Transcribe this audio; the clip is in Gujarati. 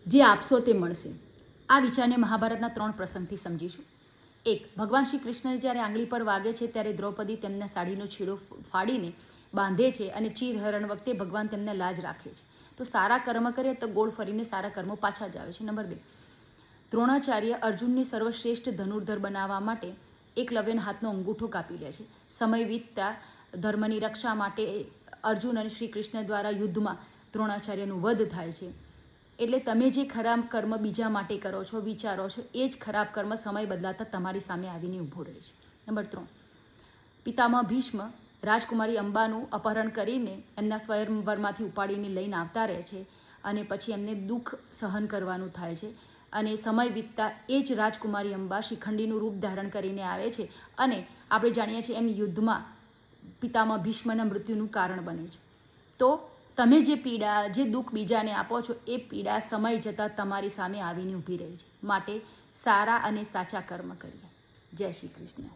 જે આપશો તે મળશે. આ વિચારને મહાભારતના 3 પ્રસંગથી સમજીશું. 1. ભગવાન શ્રી કૃષ્ણને જ્યારે આંગળી પર વાગે છે ત્યારે દ્રૌપદી તેમના સાડીનો છેડો ફાડીને બાંધે છે અને ચીરહરણ વખતે ભગવાન તેમને લાજ રાખે છે. તો સારા કર્મ કરે તો ગોળ ફરીને સારા કર્મો પાછા જ આવે છે. નંબર 2. દ્રોણાચાર્ય અર્જુનને સર્વશ્રેષ્ઠ ધનુર્ધર બનાવવા માટે એકલવ્યના હાથનો અંગૂઠો કાપી લે છે. સમય વીતતા ધર્મની રક્ષા માટે અર્જુન અને શ્રી કૃષ્ણ દ્વારા યુદ્ધમાં દ્રોણાચાર્યનું વધ થાય છે. એટલે તમે જે ખરાબ કર્મ બીજા માટે કરો છો, વિચારો છો, એ જ ખરાબ કર્મ સમય બદલાતા તમારી સામે આવીને ઊભો રહે છે. નંબર 3. પિતામહ ભીષ્મ રાજકુમારી અંબાનું અપહરણ કરીને એમના સ્વયંવરમાંથી ઉપાડીને લઈને આવતા રહે છે અને પછી એમને દુઃખ સહન કરવાનું થાય છે અને સમય વીતતા એ જ રાજકુમારી અંબા શિખંડીનું રૂપ ધારણ કરીને આવે છે અને આપણે જાણીએ છીએ એમ યુદ્ધમાં પિતામહ ભીષ્મના મૃત્યુનું કારણ બને છે. તો તમે જે પીડા, જે દુઃખ બીજાને આપો છો એ પીડા સમય જતાં તમારી સામે આવીને ઊભી રહી છે. માટે સારા અને સાચા કર્મ કરીએ. જય શ્રી કૃષ્ણ.